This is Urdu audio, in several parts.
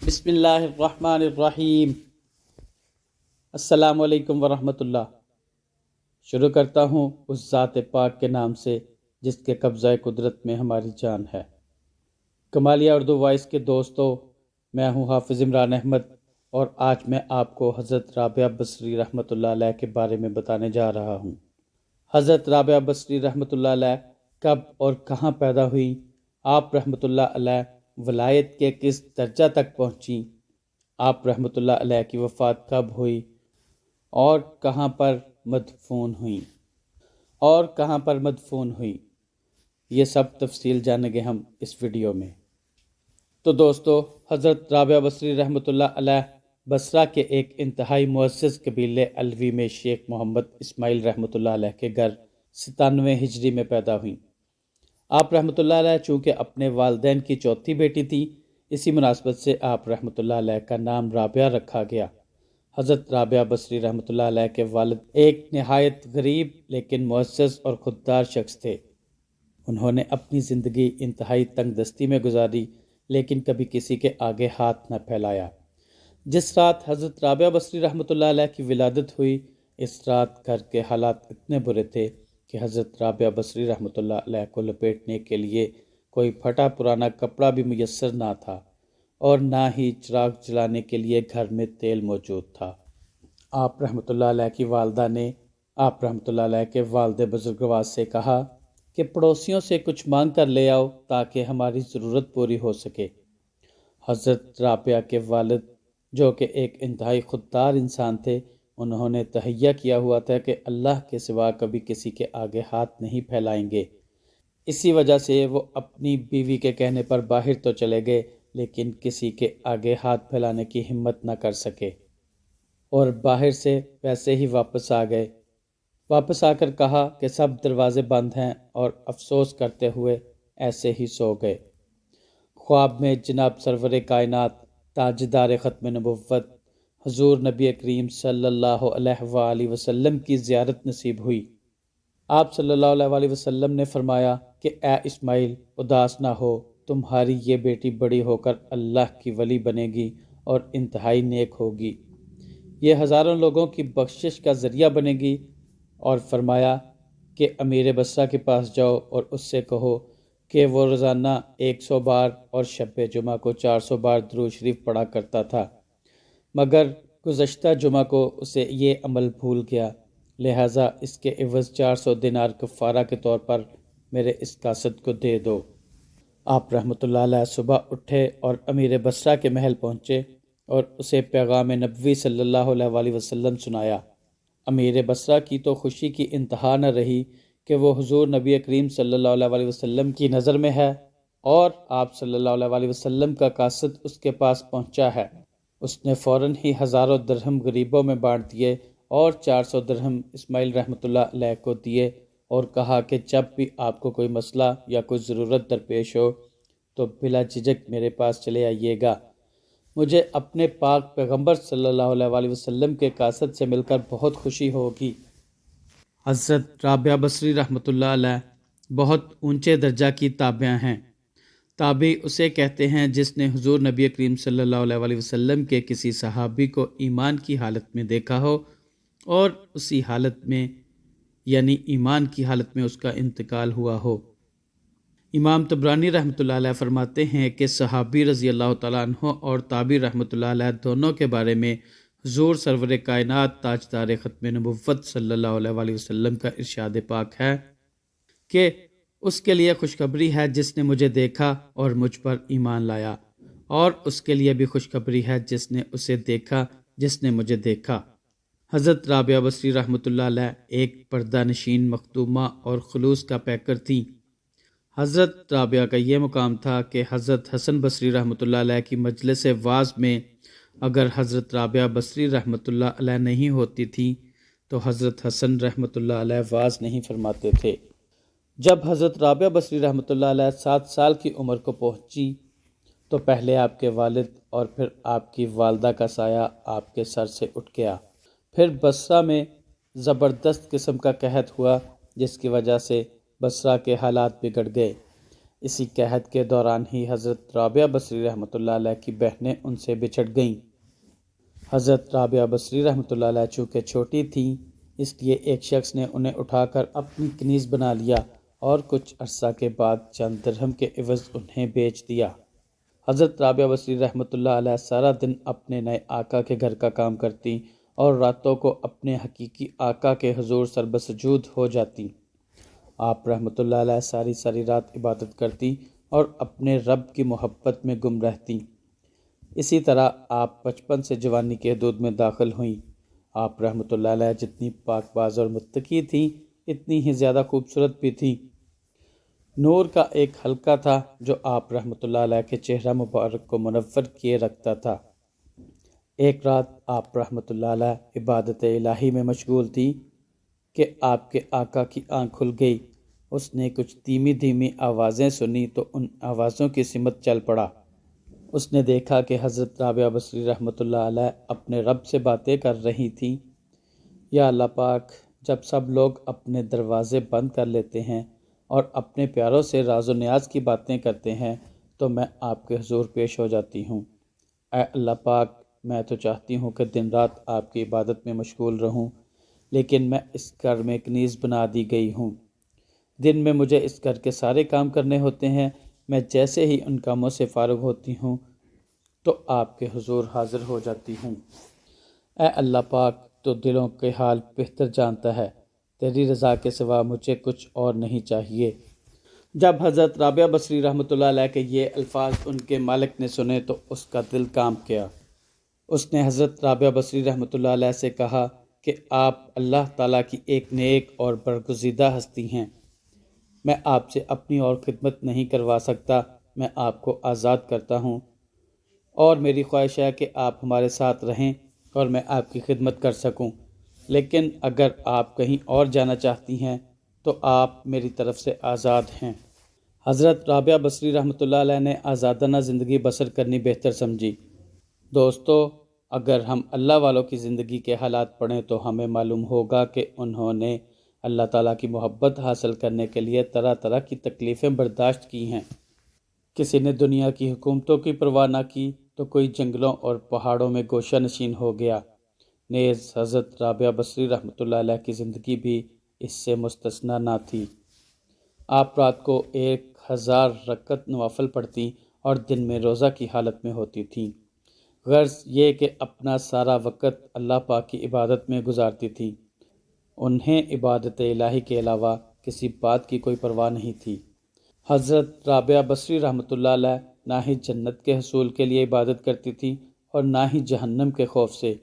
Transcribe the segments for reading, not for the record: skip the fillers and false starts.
بسم اللہ الرحمن الرحیم۔ السلام علیکم ورحمۃ اللہ۔ شروع کرتا ہوں اس ذات پاک کے نام سے جس کے قبضہ قدرت میں ہماری جان ہے۔ کمالیہ اردو وائس کے دوستو، میں ہوں حافظ عمران احمد اور آج میں آپ کو حضرت رابعہ بصری رحمۃ اللہ علیہ کے بارے میں بتانے جا رہا ہوں۔ حضرت رابعہ بصری رحمۃ اللہ علیہ کب اور کہاں پیدا ہوئی، آپ رحمۃ اللہ علیہ ولایت کے کس درجہ تک پہنچیں، آپ رحمۃ اللہ علیہ کی وفات کب ہوئی اور کہاں پر مدفون ہوئی، یہ سب تفصیل جانیں گے ہم اس ویڈیو میں۔ تو دوستو، حضرت رابعہ بصری رحمۃ اللہ علیہ بصرہ کے ایک انتہائی معزز قبیلے علوی میں شیخ محمد اسماعیل رحمۃ اللہ علیہ کے گھر 97 ہجری میں پیدا ہوئیں۔ آپ رحمۃ اللہ علیہ چونکہ اپنے والدین کی چوتھی بیٹی تھی، اسی مناسبت سے آپ رحمۃ اللہ علیہ کا نام رابعہ رکھا گیا۔ حضرت رابعہ بصری رحمۃ اللہ علیہ کے والد ایک نہایت غریب لیکن معزز اور خوددار شخص تھے۔ انہوں نے اپنی زندگی انتہائی تنگ دستی میں گزاری لیکن کبھی کسی کے آگے ہاتھ نہ پھیلایا۔ جس رات حضرت رابعہ بصری رحمۃ اللہ علیہ کی ولادت ہوئی، اس رات گھر کے حالات اتنے برے تھے کہ حضرت رابعہ بصری رحمۃ اللہ علیہ کو لپیٹنے کے لیے کوئی پھٹا پرانا کپڑا بھی میسر نہ تھا اور نہ ہی چراغ جلانے کے لیے گھر میں تیل موجود تھا۔ آپ رحمۃ اللہ علیہ کی والدہ نے آپ رحمۃ اللہ علیہ کے والد بزرگواس سے کہا کہ پڑوسیوں سے کچھ مانگ کر لے آؤ تاکہ ہماری ضرورت پوری ہو سکے۔ حضرت رابعہ کے والد، جو کہ ایک انتہائی خوددار انسان تھے، انہوں نے تہیہ کیا ہوا تھا کہ اللہ کے سوا کبھی کسی کے آگے ہاتھ نہیں پھیلائیں گے۔ اسی وجہ سے وہ اپنی بیوی کے کہنے پر باہر تو چلے گئے لیکن کسی کے آگے ہاتھ پھیلانے کی ہمت نہ کر سکے اور باہر سے ویسے ہی واپس آ گئے۔ واپس آ کر کہا کہ سب دروازے بند ہیں اور افسوس کرتے ہوئے ایسے ہی سو گئے۔ خواب میں جناب سرور کائنات تاجدار ختم نبوت حضور نبی کریم صلی اللہ علیہ وآلہ وسلم کی زیارت نصیب ہوئی۔ آپ صلی اللہ علیہ وآلہ وسلم نے فرمایا کہ اے اسماعیل، اداس نہ ہو، تمہاری یہ بیٹی بڑی ہو کر اللہ کی ولی بنے گی اور انتہائی نیک ہوگی، یہ ہزاروں لوگوں کی بخشش کا ذریعہ بنے گی۔ اور فرمایا کہ امیر بصرہ کے پاس جاؤ اور اس سے کہو کہ وہ روزانہ 100 بار اور شب جمعہ کو 400 بار درود شریف پڑھا کرتا تھا، مگر گزشتہ جمعہ کو اسے یہ عمل بھول گیا، لہٰذا اس کے عوض 400 دینار کفارہ کے طور پر میرے اس قاصد کو دے دو۔ آپ رحمۃ اللہ علیہ صبح اٹھے اور امیر بصرہ کے محل پہنچے اور اسے پیغام نبوی صلی اللہ علیہ وآلہ وسلم سنایا۔ امیر بصرہ کی تو خوشی کی انتہا نہ رہی کہ وہ حضور نبی کریم صلی اللہ علیہ وآلہ وسلم کی نظر میں ہے اور آپ صلی اللہ علیہ وآلہ وسلم کا قاصد اس کے پاس پہنچا ہے۔ اس نے فوراً ہی ہزاروں درہم غریبوں میں بانٹ دیے اور 400 درہم اسماعیل رحمۃ اللہ علیہ کو دیے اور کہا کہ جب بھی آپ کو کوئی مسئلہ یا کوئی ضرورت درپیش ہو تو بلا جھجک میرے پاس چلے آئیے گا، مجھے اپنے پاک پیغمبر صلی اللہ علیہ وآلہ وسلم کے قاصد سے مل کر بہت خوشی ہوگی۔ حضرت رابعہ بصری رحمۃ اللہ علیہ بہت اونچے درجہ کی تابعہ ہیں۔ تابعی اسے کہتے ہیں جس نے حضور نبی کریم صلی اللہ علیہ وآلہ وسلم کے کسی صحابی کو ایمان کی حالت میں دیکھا ہو اور اسی حالت میں یعنی ایمان کی حالت میں اس کا انتقال ہوا ہو۔ امام طبرانی رحمۃ اللہ علیہ فرماتے ہیں کہ صحابی رضی اللہ تعالیٰ عنہ اور تابعی رحمۃ اللہ علیہ دونوں کے بارے میں حضور سرور کائنات تاجدار ختم نبوت صلی اللہ علیہ وآلہ وسلم کا ارشاد پاک ہے کہ اس کے لیے خوشخبری ہے جس نے مجھے دیکھا اور مجھ پر ایمان لایا، اور اس کے لیے بھی خوشخبری ہے جس نے اسے دیکھا جس نے مجھے دیکھا۔ حضرت رابعہ بصری رحمۃ اللہ علیہ ایک پردہ نشین مختومہ اور خلوص کا پیکر تھیں۔ حضرت رابعہ کا یہ مقام تھا کہ حضرت حسن بصری رحمۃ اللہ علیہ کی مجلس وعظ میں اگر حضرت رابعہ بصری رحمۃ اللہ علیہ نہیں ہوتی تھی تو حضرت حسن رحمۃ اللہ علیہ وعظ نہیں فرماتے تھے۔ جب حضرت رابعہ بصری رحمۃ اللہ علیہ 7 سال کی عمر کو پہنچی تو پہلے آپ کے والد اور پھر آپ کی والدہ کا سایہ آپ کے سر سے اٹھ گیا۔ پھر بصرہ میں زبردست قسم کا قحط ہوا جس کی وجہ سے بصرہ کے حالات بگڑ گئے۔ اسی قحط کے دوران ہی حضرت رابعہ بصری رحمۃ اللہ علیہ کی بہنیں ان سے بچھڑ گئیں۔ حضرت رابعہ بصری رحمۃ اللہ علیہ چونکہ چھوٹی تھیں، اس لیے ایک شخص نے انہیں اٹھا کر اپنی کنیز بنا لیا اور کچھ عرصہ کے بعد چند درہم کے عوض انہیں بیچ دیا۔ حضرت رابعہ بصری رحمۃ اللہ علیہ سارا دن اپنے نئے آقا کے گھر کا کام کرتی اور راتوں کو اپنے حقیقی آقا کے حضور سربسجود ہو جاتی۔ آپ رحمۃ اللہ علیہ ساری رات عبادت کرتی اور اپنے رب کی محبت میں گم رہتی۔ اسی طرح آپ بچپن سے جوانی کے حدود میں داخل ہوئیں۔ آپ رحمۃ اللہ علیہ جتنی پاک باز اور متقی تھیں، اتنی ہی زیادہ خوبصورت بھی تھیں۔ نور کا ایک حلقہ تھا جو آپ رحمۃ اللہ علیہ کے چہرہ مبارک کو منور کیے رکھتا تھا۔ ایک رات آپ رحمۃ اللہ علیہ عبادت الہی میں مشغول تھی کہ آپ کے آقا کی آنکھ کھل گئی۔ اس نے کچھ دھیمی دھیمی آوازیں سنی تو ان آوازوں کی سمت چل پڑا۔ اس نے دیکھا کہ حضرت رابعہ بصری رحمۃ اللہ علیہ اپنے رب سے باتیں کر رہی تھیں۔ یا اللہ پاک، جب سب لوگ اپنے دروازے بند کر لیتے ہیں اور اپنے پیاروں سے راز و نیاز کی باتیں کرتے ہیں تو میں آپ کے حضور پیش ہو جاتی ہوں۔ اے اللہ پاک، میں تو چاہتی ہوں کہ دن رات آپ کی عبادت میں مشغول رہوں، لیکن میں اس گھر میں کنیز بنا دی گئی ہوں۔ دن میں مجھے اس گھر کے سارے کام کرنے ہوتے ہیں۔ میں جیسے ہی ان کاموں سے فارغ ہوتی ہوں تو آپ کے حضور حاضر ہو جاتی ہوں۔ اے اللہ پاک، تو دلوں کے حال بہتر جانتا ہے، تیری رضا کے سوا مجھے کچھ اور نہیں چاہیے۔ جب حضرت رابعہ بصری رحمۃ اللہ علیہ کے یہ الفاظ ان کے مالک نے سنے تو اس کا دل کانپ گیا۔ اس نے حضرت رابعہ بصری رحمۃ اللہ علیہ سے کہا کہ آپ اللہ تعالیٰ کی ایک نیک اور برگزیدہ ہستی ہیں۔ میں آپ سے اپنی اور خدمت نہیں کروا سکتا، میں آپ کو آزاد کرتا ہوں اور میری خواہش ہے کہ آپ ہمارے ساتھ رہیں اور میں آپ کی خدمت کر سکوں، لیکن اگر آپ کہیں اور جانا چاہتی ہیں تو آپ میری طرف سے آزاد ہیں۔ حضرت رابعہ بصری رحمۃ اللہ علیہ نے آزادانہ زندگی بسر کرنی بہتر سمجھی۔ دوستو، اگر ہم اللہ والوں کی زندگی کے حالات پڑھیں تو ہمیں معلوم ہوگا کہ انہوں نے اللہ تعالیٰ کی محبت حاصل کرنے کے لیے طرح طرح کی تکلیفیں برداشت کی ہیں۔ کسی نے دنیا کی حکومتوں کی پرواہ نہ کی تو کوئی جنگلوں اور پہاڑوں میں گوشہ نشین ہو گیا۔ نیز حضرت رابعہ بصری رحمۃ اللہ علیہ کی زندگی بھی اس سے مستثنیٰ نہ تھی۔ آپ رات کو 1000 رکعت نوافل پڑھتی اور دن میں روزہ کی حالت میں ہوتی تھیں۔ غرض یہ کہ اپنا سارا وقت اللہ پاک کی عبادت میں گزارتی تھیں۔ انہیں عبادت الہی کے علاوہ کسی بات کی کوئی پرواہ نہیں تھی۔ حضرت رابعہ بصری رحمۃ اللہ علیہ نہ ہی جنت کے حصول کے لیے عبادت کرتی تھی اور نہ ہی جہنم کے خوف سے۔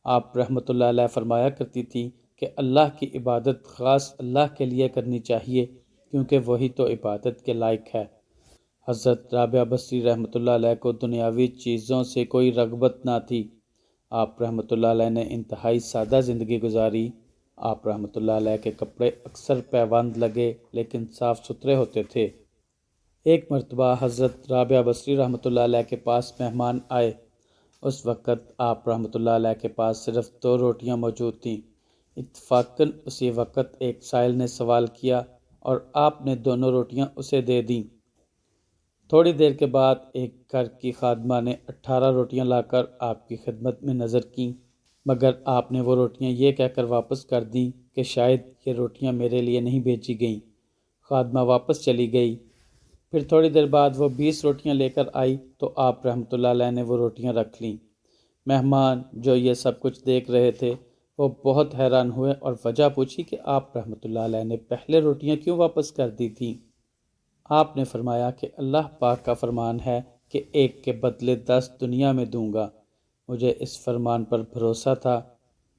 آپ رحمۃ اللہ علیہ فرمایا کرتی تھی کہ اللہ کی عبادت خاص اللہ کے لیے کرنی چاہیے، کیونکہ وہی تو عبادت کے لائق ہے۔ حضرت رابعہ بصری رحمۃ اللہ علیہ کو دنیاوی چیزوں سے کوئی رغبت نہ تھی۔ آپ رحمۃ اللہ علیہ نے انتہائی سادہ زندگی گزاری۔ آپ رحمۃ اللہ علیہ کے کپڑے اکثر پیوند لگے لیکن صاف ستھرے ہوتے تھے۔ ایک مرتبہ حضرت رابعہ بصری رحمۃ اللہ علیہ کے پاس مہمان آئے۔ اس وقت آپ رحمۃ اللہ علیہ کے پاس صرف 2 روٹیاں موجود تھیں۔ اتفاقاً اسی وقت ایک سائل نے سوال کیا اور آپ نے دونوں روٹیاں اسے دے دیں۔ تھوڑی دیر کے بعد ایک گھر کی خادمہ نے 18 روٹیاں لا کر آپ کی خدمت میں نظر کیں، مگر آپ نے وہ روٹیاں یہ کہہ کر واپس کر دیں کہ شاید یہ روٹیاں میرے لیے نہیں بھیجی گئیں۔ خادمہ واپس چلی گئی۔ پھر تھوڑی دیر بعد وہ 20 روٹیاں لے کر آئی تو آپ رحمۃ اللہ علیہ نے وہ روٹیاں رکھ لیں۔ مہمان جو یہ سب کچھ دیکھ رہے تھے وہ بہت حیران ہوئے اور وجہ پوچھی کہ آپ رحمۃ اللہ علیہ نے پہلے روٹیاں کیوں واپس کر دی تھیں؟ آپ نے فرمایا کہ اللہ پاک کا فرمان ہے کہ ایک کے بدلے 10 دنیا میں دوں گا۔ مجھے اس فرمان پر بھروسہ تھا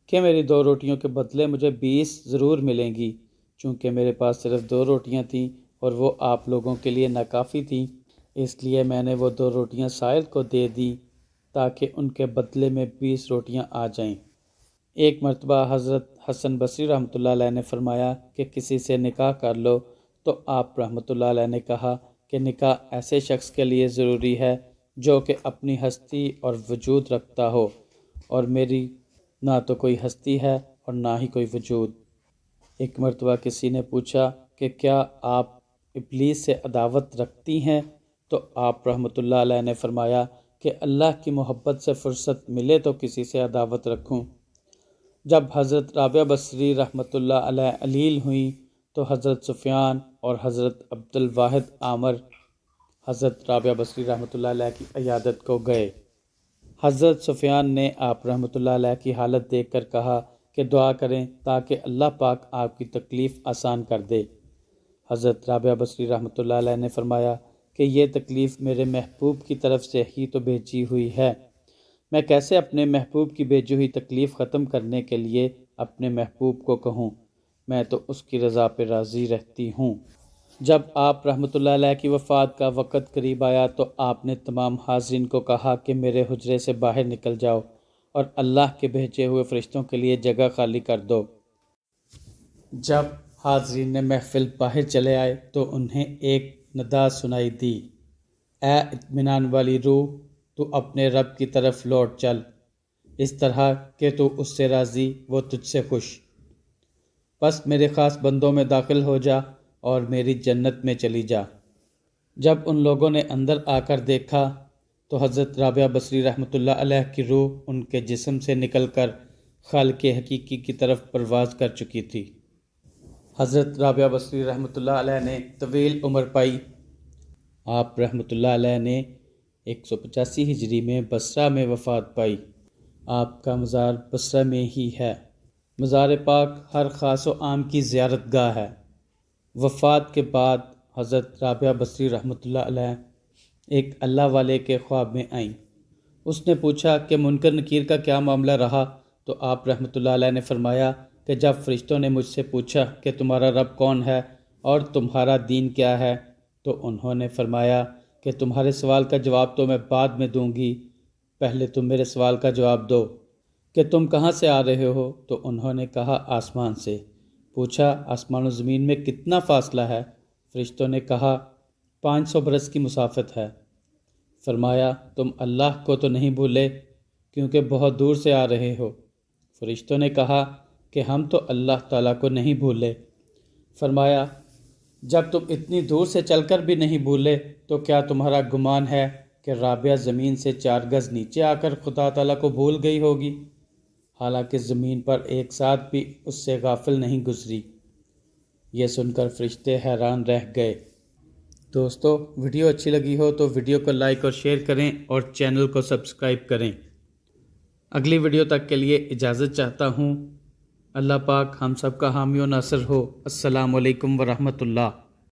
کہ میری 2 روٹیوں کے بدلے مجھے 20 ضرور ملیں گی۔ چونکہ میرے پاس صرف 2 روٹیاں تھیں اور وہ آپ لوگوں کے لیے ناکافی تھیں، اس لیے میں نے وہ 2 روٹیاں سائل کو دے دیں تاکہ ان کے بدلے میں 20 روٹیاں آ جائیں۔ ایک مرتبہ حضرت حسن بصری رحمۃ اللہ علیہ نے فرمایا کہ کسی سے نکاح کر لو تو آپ رحمۃ اللہ علیہ نے کہا کہ نکاح ایسے شخص کے لیے ضروری ہے جو کہ اپنی ہستی اور وجود رکھتا ہو، اور میری نہ تو کوئی ہستی ہے اور نہ ہی کوئی وجود۔ ایک مرتبہ کسی نے پوچھا کہ کیا آپ ابلیس سے عداوت رکھتی ہیں؟ تو آپ رحمۃ اللہ علیہ نے فرمایا کہ اللہ کی محبت سے فرصت ملے تو کسی سے عداوت رکھوں۔ جب حضرت رابعہ بصری رحمۃ اللہ علیہ علیل ہوئیں تو حضرت سفیان اور حضرت عبد الواحد عامر حضرت رابعہ بصری رحمۃ اللہ علیہ کی عیادت کو گئے۔ حضرت سفیان نے آپ رحمۃ اللہ علیہ کی حالت دیکھ کر کہا کہ دعا کریں تاکہ اللہ پاک آپ کی تکلیف آسان کر دے۔ حضرت رابعہ بصری رحمۃ اللہ علیہ نے فرمایا کہ یہ تکلیف میرے محبوب کی طرف سے ہی تو بھیجی ہوئی ہے، میں کیسے اپنے محبوب کی بھیجی ہوئی تکلیف ختم کرنے کے لیے اپنے محبوب کو کہوں، میں تو اس کی رضا پہ راضی رہتی ہوں۔ جب آپ رحمۃ اللہ علیہ کی وفات کا وقت قریب آیا تو آپ نے تمام حاضرین کو کہا کہ میرے حجرے سے باہر نکل جاؤ اور اللہ کے بھیجے ہوئے فرشتوں کے لیے جگہ خالی کر دو۔ جب حاضرین نے محفل باہر چلے آئے تو انہیں ایک ندا سنائی دی، اے اطمینان والی روح، تو اپنے رب کی طرف لوٹ چل، اس طرح کہ تو اس سے راضی وہ تجھ سے خوش، بس میرے خاص بندوں میں داخل ہو جا اور میری جنت میں چلی جا۔ جب ان لوگوں نے اندر آ کر دیکھا تو حضرت رابعہ بصری رحمۃ اللہ علیہ کی روح ان کے جسم سے نکل کر خالق حقیقی کی طرف پرواز کر چکی تھی۔ حضرت رابعہ بصری رحمۃ اللہ علیہ نے طویل عمر پائی۔ آپ رحمۃ اللہ علیہ نے 185 ہجری میں بصرہ میں وفات پائی۔ آپ کا مزار بصرہ میں ہی ہے۔ مزار پاک ہر خاص و عام کی زیارت گاہ ہے۔ وفات کے بعد حضرت رابعہ بصری رحمۃ اللہ علیہ ایک اللہ والے کے خواب میں آئیں۔ اس نے پوچھا کہ منکر نکیر کا کیا معاملہ رہا؟ تو آپ رحمۃ اللہ علیہ نے فرمایا کہ جب فرشتوں نے مجھ سے پوچھا کہ تمہارا رب کون ہے اور تمہارا دین کیا ہے، تو انہوں نے فرمایا کہ تمہارے سوال کا جواب تو میں بعد میں دوں گی، پہلے تم میرے سوال کا جواب دو کہ تم کہاں سے آ رہے ہو؟ تو انہوں نے کہا آسمان سے۔ پوچھا آسمان و زمین میں کتنا فاصلہ ہے؟ فرشتوں نے کہا 500 برس کی مسافت ہے۔ فرمایا تم اللہ کو تو نہیں بھولے کیونکہ بہت دور سے آ رہے ہو؟ فرشتوں نے کہا کہ ہم تو اللہ تعالیٰ کو نہیں بھولے۔ فرمایا جب تم اتنی دور سے چل کر بھی نہیں بھولے تو کیا تمہارا گمان ہے کہ رابعہ زمین سے 4 گز نیچے آ کر خدا تعالیٰ کو بھول گئی ہوگی، حالانکہ زمین پر ایک ساتھ بھی اس سے غافل نہیں گزری؟ یہ سن کر فرشتے حیران رہ گئے۔ دوستو ویڈیو اچھی لگی ہو تو ویڈیو کو لائک اور شیئر کریں اور چینل کو سبسکرائب کریں۔ اگلی ویڈیو تک کے لیے اجازت چاہتا ہوں۔ اللہ پاک ہم سب کا حامی و ناصر ہو۔ السلام علیکم ورحمۃ اللہ۔